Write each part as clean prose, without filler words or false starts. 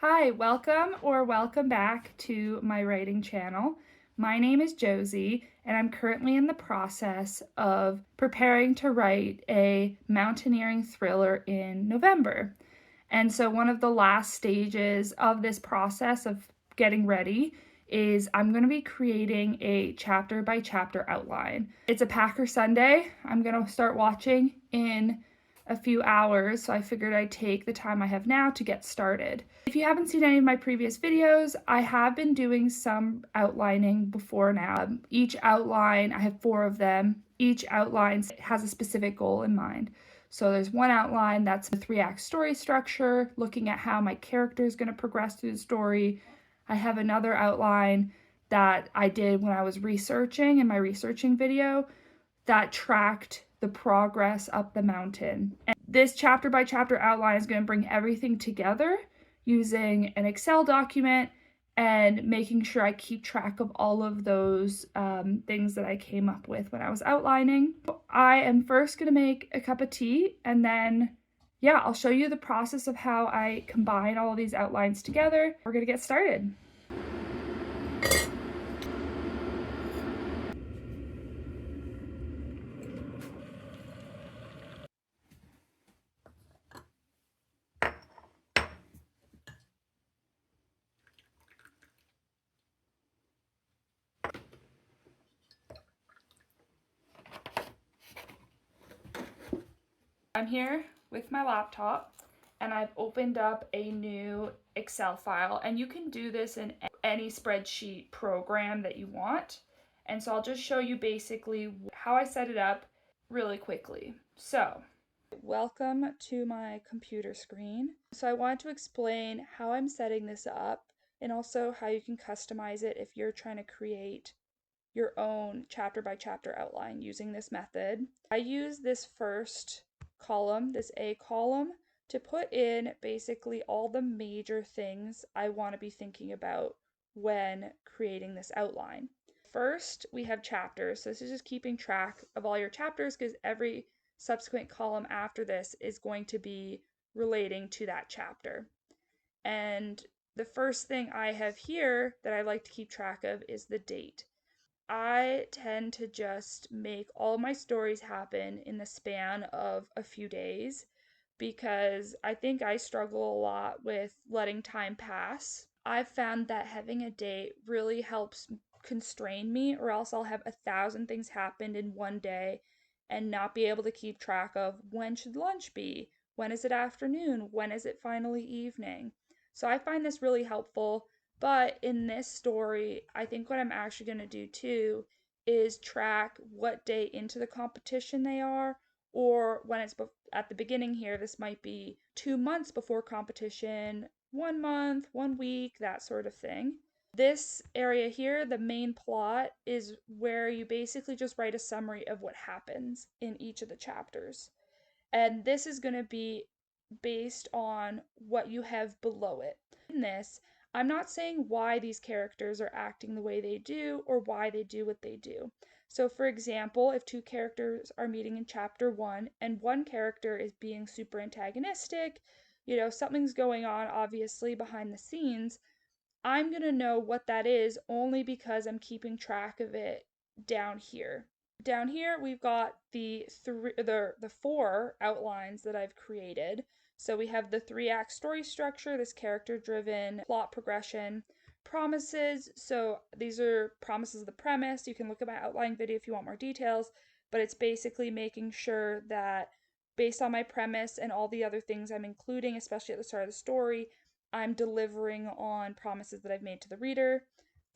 Hi, welcome back to my writing channel. My name is Josie, and I'm currently in the process of preparing to write a mountaineering thriller in November. And so one of the last stages of this process of getting ready is I'm going to be creating a chapter by chapter outline. It's a Packer Sunday. I'm going to start watching in a few hours, so I figured I'd take the time I have now to get started. If you haven't seen any of my previous videos, I have been doing some outlining before now. Each outline, I have 4 of them, each outline has a specific goal in mind. So there's one outline that's the 3-act story structure, looking at how my character is going to progress through the story. I have another outline that I did when I was researching in my researching video that tracked the progress up the mountain. And this chapter by chapter outline is going to bring everything together using an Excel document and making sure I keep track of all of those things that I came up with when I was outlining. I am first going to make a cup of tea, and then I'll show you the process of how I combine all of these outlines together. We're going to get started. I'm here with my laptop and I've opened up a new Excel file, and you can do this in any spreadsheet program that you want. And so I'll just show you basically how I set it up really quickly. So, welcome to my computer screen. So I want to explain how I'm setting this up and also how you can customize it if you're trying to create your own chapter by chapter outline using this method. I use this first column, this A column, to put in basically all the major things I want to be thinking about when creating this outline. First, we have chapters. So this is just keeping track of all your chapters because every subsequent column after this is going to be relating to that chapter. And the first thing I have here that I like to keep track of is the date. I tend to just make all my stories happen in the span of a few days because I think I struggle a lot with letting time pass. I've found that having a date really helps constrain me, or else I'll have 1,000 things happen in one day and not be able to keep track of when should lunch be, when is it afternoon, when is it finally evening. So I find this really helpful. But in this story, I think what I'm actually going to do too is track what day into the competition they are, or when it's at the beginning here, this might be 2 months before competition, 1 month, 1 week, that sort of thing. This area here, the main plot, is where you basically just write a summary of what happens in each of the chapters. And this is going to be based on what you have below it. In this, I'm not saying why these characters are acting the way they do or why they do what they do. So, for example, if 2 characters are meeting in chapter 1 and one character is being super antagonistic, something's going on obviously behind the scenes, I'm going to know what that is only because I'm keeping track of it down here. Down here we've got the 4 outlines that I've created. So we have the 3-act story structure, this character-driven plot progression, promises. So these are promises of the premise. You can look at my outline video if you want more details, but it's basically making sure that based on my premise and all the other things I'm including, especially at the start of the story, I'm delivering on promises that I've made to the reader.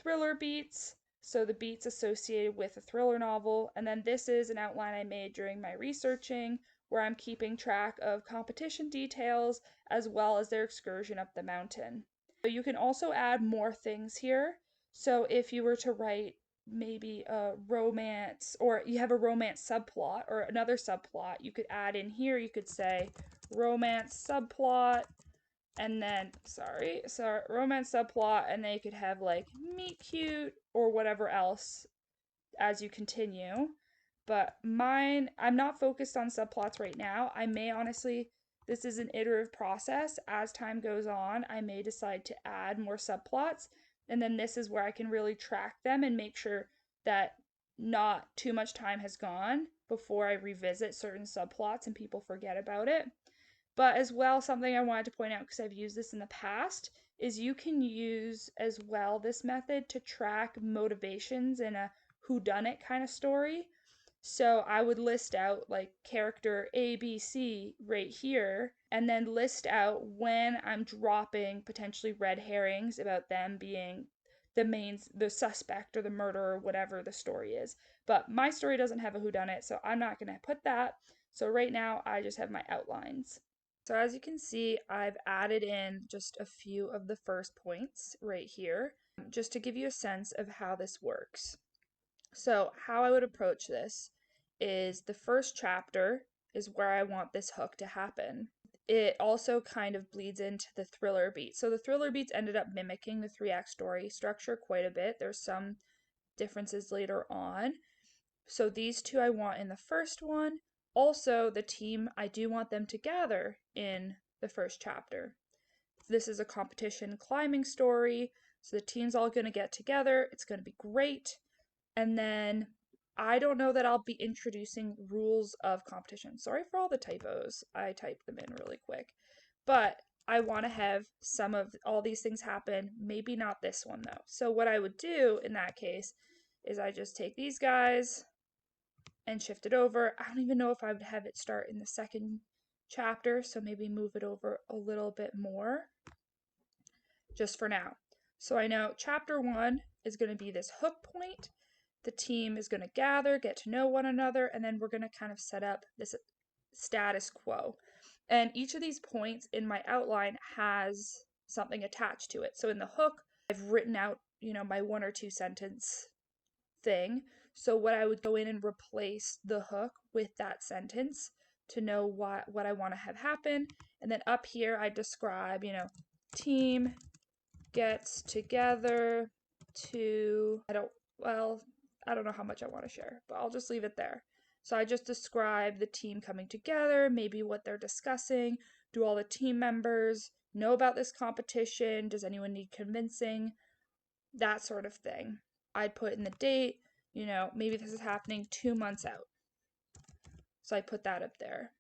Thriller beats, so the beats associated with a thriller novel. And then this is an outline I made during my researching where I'm keeping track of competition details as well as their excursion up the mountain. So you can also add more things here. So if you were to write maybe a romance, or you have a romance subplot or another subplot, you could add in here, you could say romance subplot, and then romance subplot, and then you could have like meet cute or whatever else as you continue. But mine, I'm not focused on subplots right now. I may honestly This is an iterative process. As time goes on, I may decide to add more subplots, and then this is where I can really track them and make sure that not too much time has gone before I revisit certain subplots and people forget about it. But as well, something I wanted to point out, because I've used this in the past, is you can use as well this method to track motivations in a whodunit kind of story. So I would list out like character A, B, C right here, and then list out when I'm dropping potentially red herrings about them being the suspect or the murderer, whatever the story is. But my story doesn't have a whodunit, so I'm not going to put that. So right now I just have my outlines. So as you can see, I've added in just a few of the first points right here, just to give you a sense of how this works. So how I would approach this is the first chapter is where I want this hook to happen. It also kind of bleeds into the thriller beat. So the thriller beats ended up mimicking the 3-act story structure quite a bit. There's some differences later on. So these two I want in the first one. Also, the team, I do want them to gather in the first chapter. This is a competition climbing story, so the team's all going to get together. It's going to be great. And then I don't know that I'll be introducing rules of competition. Sorry for all the typos. I typed them in really quick. But I want to have some of all these things happen. Maybe not this one, though. So what I would do in that case is I just take these guys and shift it over. I don't even know if I would have it start in the second chapter, so maybe move it over a little bit more just for now. So I know chapter 1 is going to be this hook point. The team is going to gather, get to know one another, and then we're going to kind of set up this status quo. And each of these points in my outline has something attached to it. So in the hook, I've written out, my 1 or 2 sentence thing. So what I would go in and replace the hook with that sentence to know what I want to have happen. And then up here I describe, team gets together to, I don't know how much I want to share, but I'll just leave it there. So I just describe the team coming together, maybe what they're discussing. Do all the team members know about this competition? Does anyone need convincing? That sort of thing. I'd put in the date, maybe this is happening 2 months out. So I put that up there.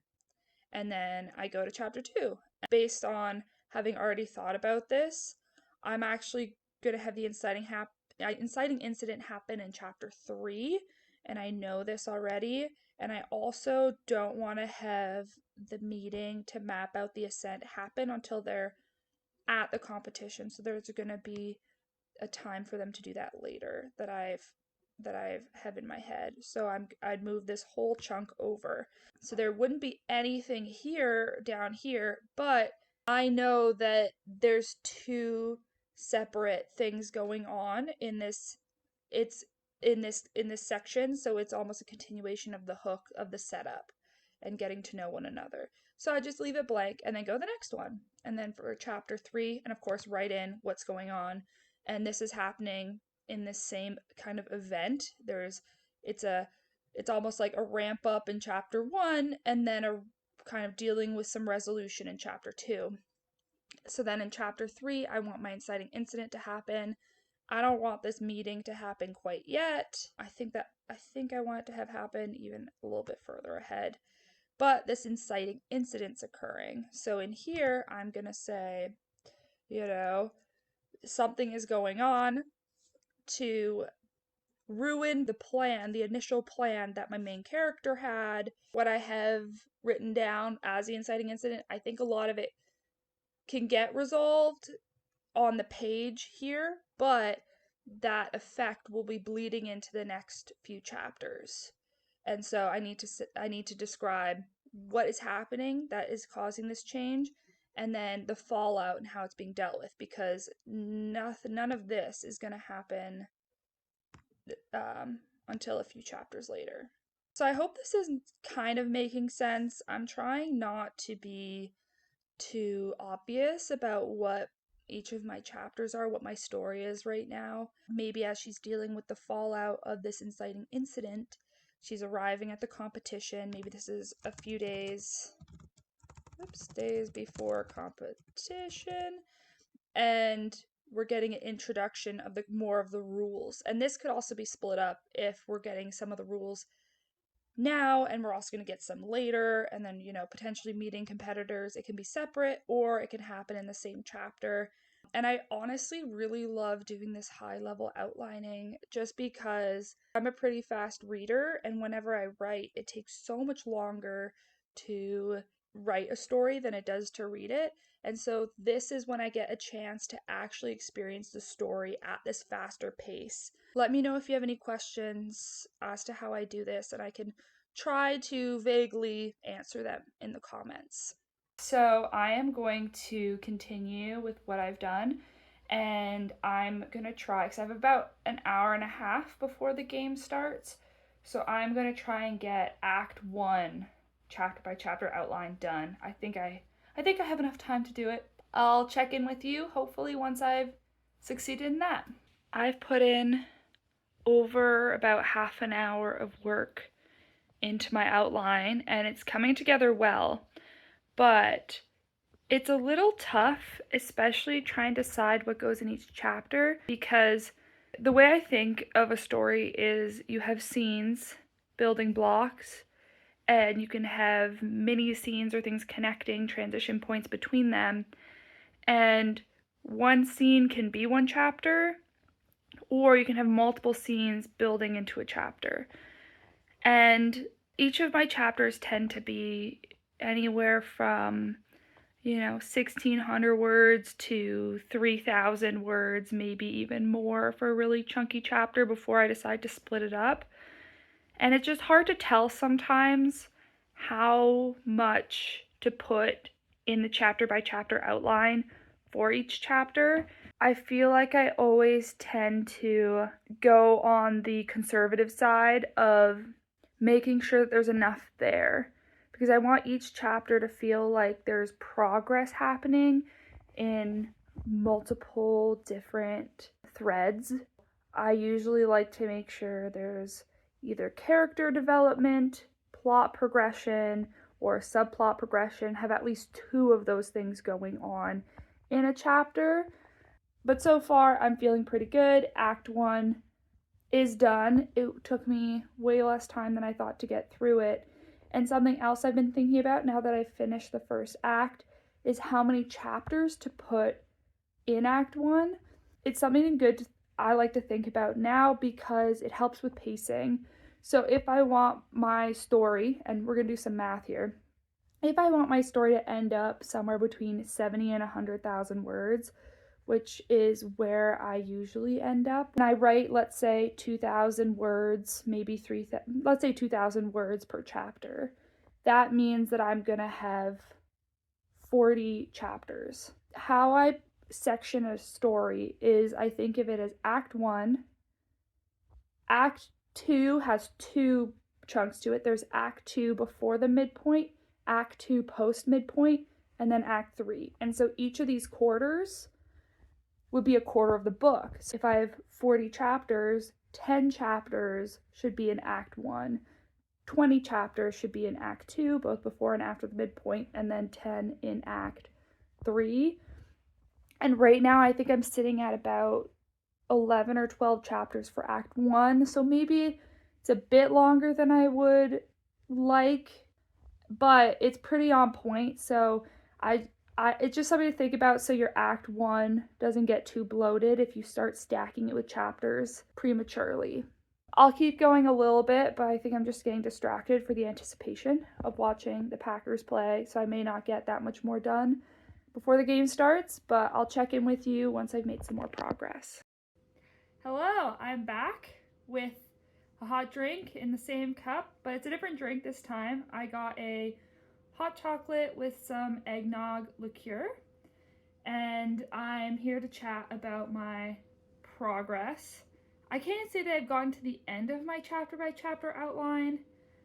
And then I go to chapter 2. Based on having already thought about this, I'm actually going to have the inciting incident happen in chapter 3. And I know this already. And I also don't want to have the meeting to map out the ascent happen until they're at the competition. So there's going to be a time for them to do that later that I've have in my head. So I'd move this whole chunk over. So there wouldn't be anything here down here, but I know that there's 2 separate things going on in this. It's in this section, so it's almost a continuation of the hook of the setup and getting to know one another. So I just leave it blank and then go to the next one. And then for chapter 3, and of course write in what's going on. And this is happening in this same kind of event. It's almost like a ramp up in chapter 1 and then a kind of dealing with some resolution in chapter 2. So then in chapter 3, I want my inciting incident to happen. I don't want this meeting to happen quite yet. I think I want it to have happen even a little bit further ahead. But this inciting incident's occurring. So in here, I'm going to say, something is going on to ruin the initial plan that my main character had. What I have written down as the inciting incident, I think a lot of it can get resolved on the page here, but that effect will be bleeding into the next few chapters. And so I need to describe what is happening that is causing this change, and then the fallout and how it's being dealt with, because none of this is going to happen until a few chapters later. So I hope this is kind of making sense. I'm trying not to be too obvious about what each of my chapters are, what my story is right now. Maybe as she's dealing with the fallout of this inciting incident, she's arriving at the competition. Maybe this is a few days days before competition, and we're getting an introduction of more of the rules. And this could also be split up if we're getting some of the rules now and we're also going to get some later, and then, you know, potentially meeting competitors. It can be separate or it can happen in the same chapter. And I honestly really love doing this high level outlining just because I'm a pretty fast reader, and whenever I write, it takes so much longer to write a story than it does to read it. And so this is when I get a chance to actually experience the story at this faster pace. Let me know if you have any questions as to how I do this, and I can try to vaguely answer them in the comments. So I am going to continue with what I've done, and I'm going to try, because I have about an hour and a half before the game starts. So I'm going to try and get Act 1 chapter by chapter outline done. I think I have enough time to do it. I'll check in with you hopefully once I've succeeded in that. I've put in over about half an hour of work into my outline, and it's coming together well, but it's a little tough, especially trying to decide what goes in each chapter, because the way I think of a story is you have scenes, building blocks, and you can have mini scenes or things connecting, transition points between them, and one scene can be one chapter, or you can have multiple scenes building into a chapter. And each of my chapters tend to be anywhere from, 1,600 words to 3,000 words, maybe even more for a really chunky chapter before I decide to split it up. And it's just hard to tell sometimes how much to put in the chapter by chapter outline for each chapter. I feel like I always tend to go on the conservative side of making sure that there's enough there, because I want each chapter to feel like there's progress happening in multiple different threads. I usually like to make sure there's either character development, plot progression, or subplot progression, have at least two of those things going on in a chapter. But so far, I'm feeling pretty good. Act 1 is done. It took me way less time than I thought to get through it. And something else I've been thinking about now that I've finished the first act is how many chapters to put in Act 1. It's something good I like to think about now because it helps with pacing. So if I want my story, and we're going to do some math here, if I want my story to end up somewhere between 70 and 100,000 words, which is where I usually end up, and I write, let's say 2,000 words, maybe 3,000, let's say 2,000 words per chapter. That means that I'm gonna have 40 chapters. How I section a story is I think of it as Act 1. Act 2 has two chunks to it. There's Act 2 before the midpoint, Act 2 post midpoint, and then Act 3. And so each of these quarters would be a quarter of the book. So if I have 40 chapters, 10 chapters should be in Act 1, 20 chapters should be in Act 2, both before and after the midpoint, and then 10 in Act 3. And right now I think I'm sitting at about 11 or 12 chapters for Act 1, so maybe it's a bit longer than I would like, but it's pretty on point. So it's just something to think about so your Act 1 doesn't get too bloated if you start stacking it with chapters prematurely. I'll keep going a little bit, but I think I'm just getting distracted for the anticipation of watching the Packers play, so I may not get that much more done before the game starts, but I'll check in with you once I've made some more progress. Hello, I'm back with a hot drink in the same cup, but it's a different drink this time. I got a hot chocolate with some eggnog liqueur, and I'm here to chat about my progress. I can't say that I've gotten to the end of my chapter by chapter outline,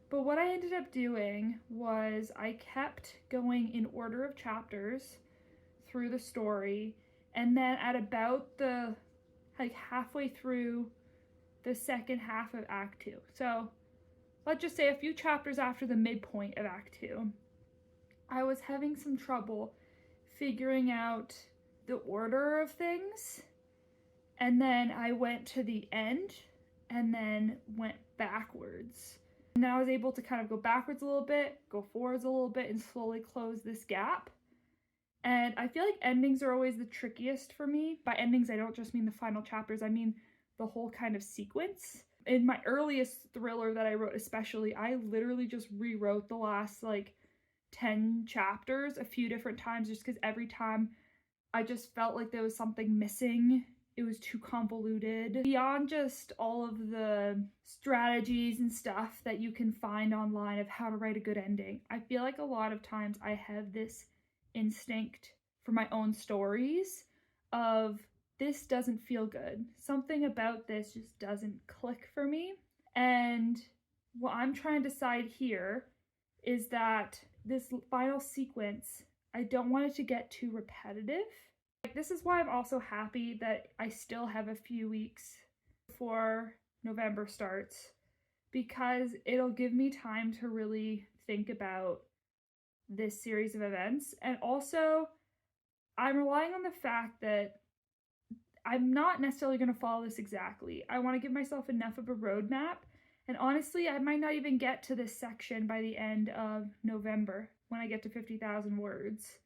but what I ended up doing was I kept going in order of chapters through the story, and then at about the halfway through the second half of Act 2. So let's just say a few chapters after the midpoint of Act 2, I was having some trouble figuring out the order of things, and then I went to the end and then went backwards. And then I was able to kind of go backwards a little bit, go forwards a little bit, and slowly close this gap. And I feel like endings are always the trickiest for me. By endings, I don't just mean the final chapters, I mean the whole kind of sequence. In my earliest thriller that I wrote especially, I literally just rewrote the last like 10 chapters a few different times just because every time I just felt like there was something missing. It was too convoluted. Beyond just all of the strategies and stuff that you can find online of how to write a good ending, I feel like a lot of times I have this instinct for my own stories of this doesn't feel good. Something about this just doesn't click for me. And what I'm trying to decide here is that this final sequence, I don't want it to get too repetitive. This is why I'm also happy that I still have a few weeks before November starts, because it'll give me time to really think about this series of events. And also, I'm relying on the fact that I'm not necessarily going to follow this exactly. I want to give myself enough of a roadmap. And honestly, I might not even get to this section by the end of November when I get to 50,000 words.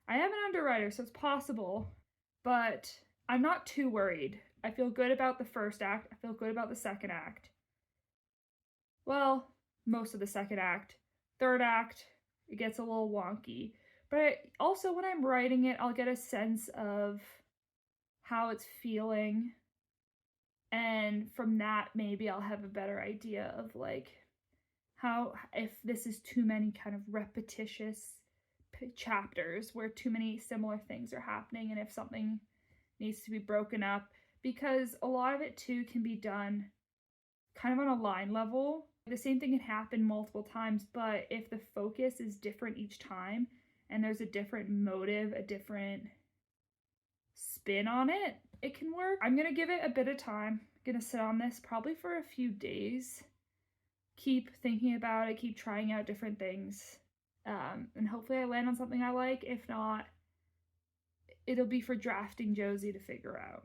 I am an underwriter, so it's possible, but I'm not too worried. I feel good about the first act. I feel good about the second act. Well, most of the second act. Third act, it gets a little wonky. But also when I'm writing it, I'll get a sense of how it's feeling. And from that, maybe I'll have a better idea of like how, if this is too many kind of repetitious chapters where too many similar things are happening, and if something needs to be broken up, because a lot of it too can be done kind of on a line level. The same thing can happen multiple times, but if the focus is different each time and there's a different motive, a different spin on it, it can work. I'm gonna give it a bit of time. I'm gonna sit on this probably for a few days, keep thinking about it, keep trying out different things. And hopefully I land on something I like. If not, it'll be for drafting Josie to figure out.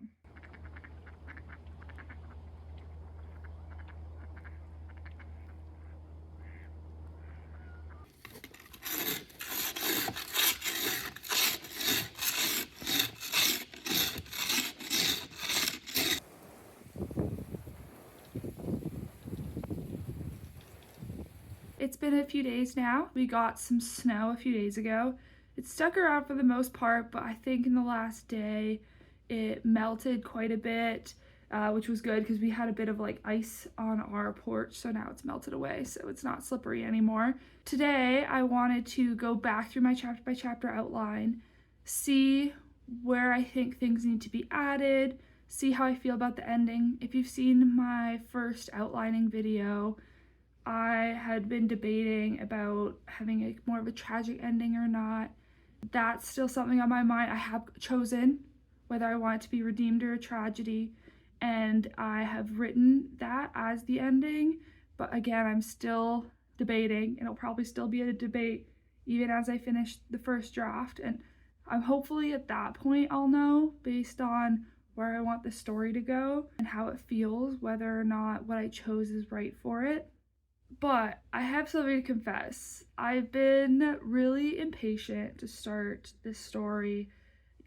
It's been a few days now. We got some snow a few days ago. It stuck around for the most part, but I think in the last day it melted quite a bit, which was good because we had a bit of like ice on our porch, so now it's melted away, so it's not slippery anymore. Today I wanted to go back through my chapter by chapter outline, see where I think things need to be added, see how I feel about the ending. If you've seen my first outlining video, I had been debating about having a more of a tragic ending or not. That's still something on my mind. I have chosen whether I want it to be redeemed or a tragedy, and I have written that as the ending, but again, I'm still debating, and it'll probably still be a debate even as I finish the first draft, and I'm hopefully at that point I'll know based on where I want the story to go and how it feels, whether or not what I chose is right for it. But I have something to confess. I've been really impatient to start this story.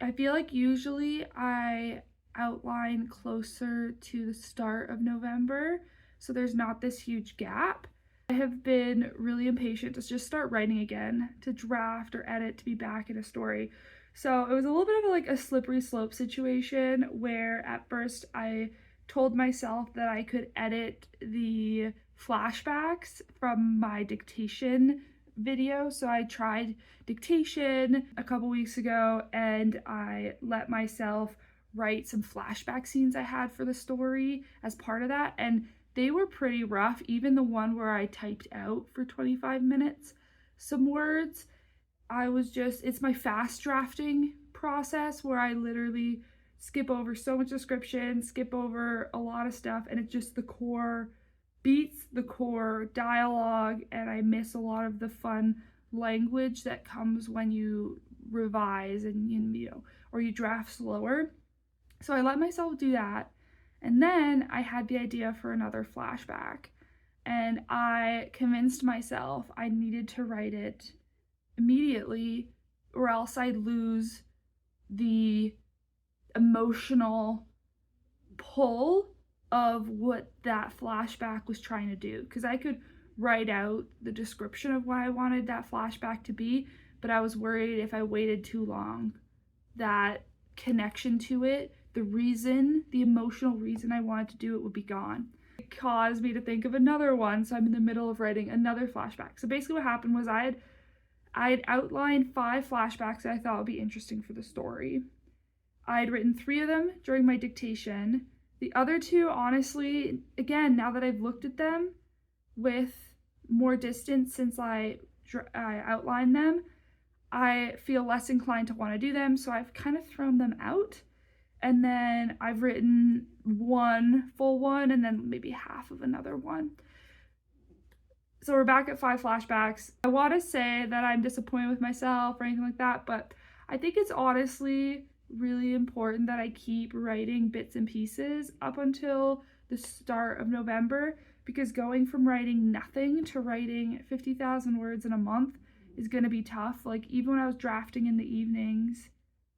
I feel like usually I outline closer to the start of November, so there's not this huge gap. I have been really impatient to just start writing again, to draft or edit, to be back in a story. So it was a little bit of a slippery slope situation where at first I told myself that I could edit the flashbacks from my dictation video. So I tried dictation a couple weeks ago and I let myself write some flashback scenes I had for the story as part of that, and they were pretty rough. Even the one where I typed out for 25 minutes some words, it's my fast drafting process where I literally skip over so much description, skip over a lot of stuff, and it's just the core beats, the core dialogue, and I miss a lot of the fun language that comes when you revise and or you draft slower. So I let myself do that. And then I had the idea for another flashback. And I convinced myself I needed to write it immediately, or else I'd lose the emotional pull of what that flashback was trying to do. Because I could write out the description of what I wanted that flashback to be, but I was worried if I waited too long, that connection to it, the emotional reason I wanted to do it would be gone. It caused me to think of another one, so I'm in the middle of writing another flashback. So basically what happened was I had outlined 5 flashbacks that I thought would be interesting for the story. I had written 3 of them during my dictation. The other 2, honestly, again, now that I've looked at them with more distance since I outlined them, I feel less inclined to want to do them, so I've kind of thrown them out. And then I've written one full one and then maybe half of another one. So we're back at 5 flashbacks. I want to say that I'm disappointed with myself or anything like that, but I think it's honestly really important that I keep writing bits and pieces up until the start of November, because going from writing nothing to writing 50,000 words in a month is going to be tough. Like, even when I was drafting in the evenings,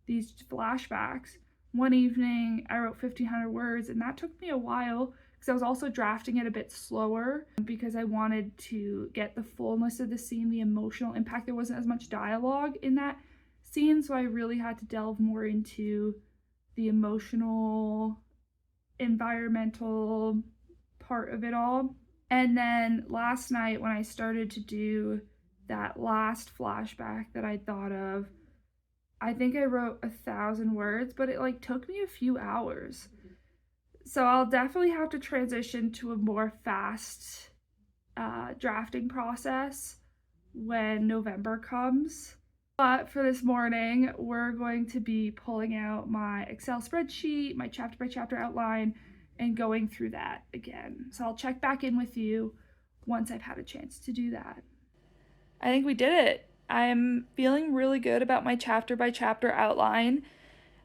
these flashbacks, one evening I wrote 1,500 words, and that took me a while because I was also drafting it a bit slower because I wanted to get the fullness of the scene, the emotional impact. There wasn't as much dialogue in that scene, so I really had to delve more into the emotional, environmental part of it all. And then last night when I started to do that last flashback that I thought of, I think I wrote 1,000 words, but it took me a few hours. So I'll definitely have to transition to a more fast drafting process when November comes. But for this morning, we're going to be pulling out my Excel spreadsheet, my chapter by chapter outline, and going through that again. So I'll check back in with you once I've had a chance to do that. I think we did it. I'm feeling really good about my chapter by chapter outline.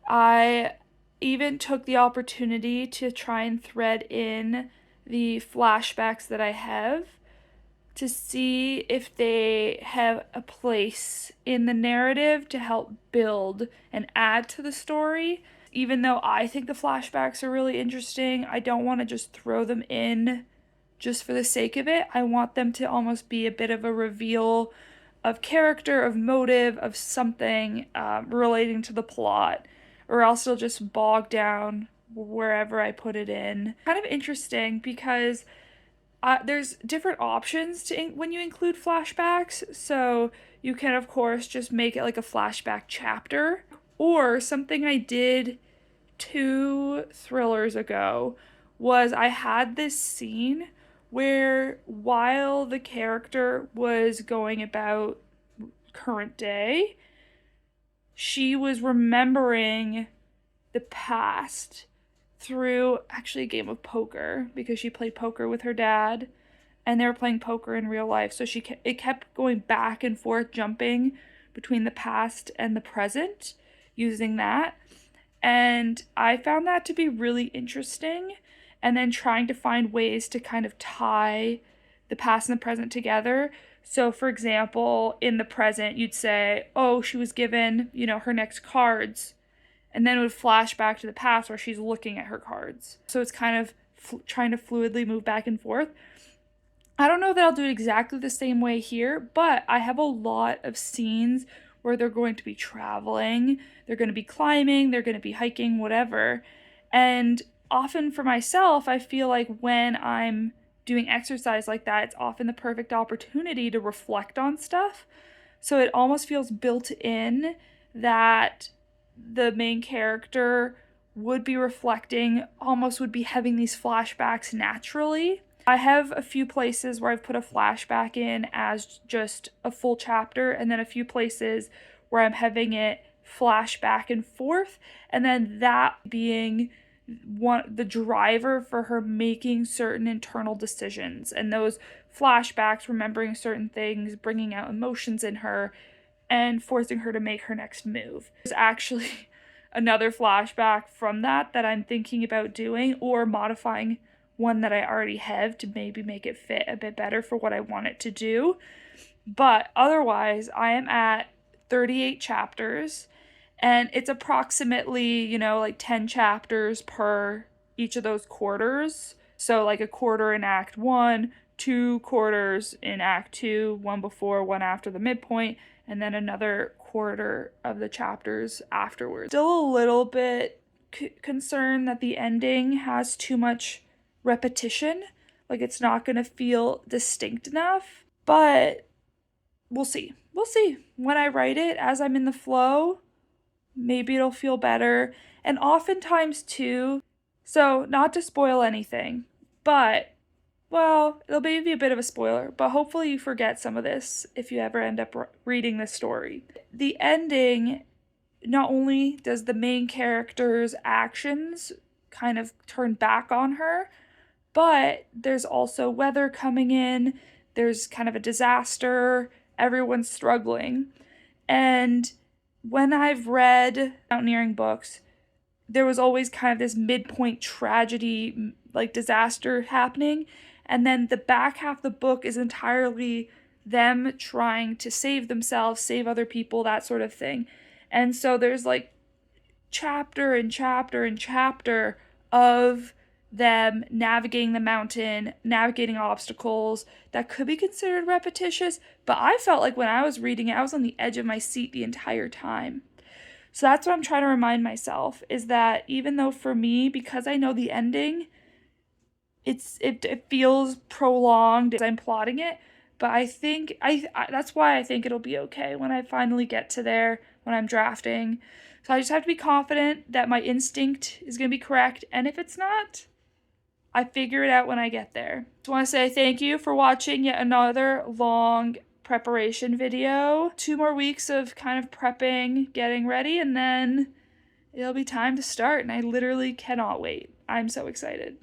I even took the opportunity to try and thread in the flashbacks that I have to see if they have a place in the narrative to help build and add to the story. Even though I think the flashbacks are really interesting, I don't want to just throw them in just for the sake of it. I want them to almost be a bit of a reveal of character, of motive, of something relating to the plot, or else it'll just bog down wherever I put it in. Kind of interesting because there's different options when you include flashbacks. So you can, of course, just make it like a flashback chapter. Or something I did 2 thrillers ago was I had this scene where while the character was going about current day, she was remembering the past through actually a game of poker, because she played poker with her dad and they were playing poker in real life. So it kept going back and forth, jumping between the past and the present using that. And I found that to be really interesting. And then trying to find ways to kind of tie the past and the present together. So, for example, in the present, you'd say, oh, she was given, her next cards. And then it would flash back to the past where she's looking at her cards. So it's kind of trying to fluidly move back and forth. I don't know that I'll do it exactly the same way here, but I have a lot of scenes where they're going to be traveling, they're going to be climbing, they're going to be hiking, whatever. And often for myself, I feel like when I'm doing exercise like that, it's often the perfect opportunity to reflect on stuff. So it almost feels built in that the main character would be reflecting, almost would be having these flashbacks naturally. I have a few places where I've put a flashback in as just a full chapter, and then a few places where I'm having it flash back and forth, and then that being the driver for her making certain internal decisions, and those flashbacks, remembering certain things, bringing out emotions in her, and forcing her to make her next move. There's actually another flashback from that I'm thinking about doing, or modifying one that I already have to maybe make it fit a bit better for what I want it to do. But otherwise, I am at 38 chapters, and it's approximately, you know, like 10 chapters per each of those quarters. So like a quarter in Act 1, 2 quarters in Act 2, one before, one after the midpoint, and then another quarter of the chapters afterwards. Still a little bit concerned that the ending has too much repetition. Like, it's not going to feel distinct enough, but we'll see. We'll see. When I write it, as I'm in the flow, maybe it'll feel better. And oftentimes too, so not to spoil anything, but, well, it'll be a bit of a spoiler, but hopefully you forget some of this if you ever end up reading this story. The ending, not only does the main character's actions kind of turn back on her, but there's also weather coming in, there's kind of a disaster, everyone's struggling. And when I've read mountaineering books, there was always kind of this midpoint tragedy, like disaster happening. And then the back half of the book is entirely them trying to save themselves, save other people, that sort of thing. And so there's like chapter and chapter and chapter of them navigating the mountain, navigating obstacles that could be considered repetitious, but I felt like when I was reading it, I was on the edge of my seat the entire time. So that's what I'm trying to remind myself, is that even though for me, because I know the ending, it feels prolonged as I'm plotting it, but I think that's why I think it'll be okay when I finally get to there, when I'm drafting. So I just have to be confident that my instinct is going to be correct, and if it's not, I figure it out when I get there. Just want to say thank you for watching yet another long preparation video. 2 more weeks of kind of prepping, getting ready, and then it'll be time to start, and I literally cannot wait. I'm so excited.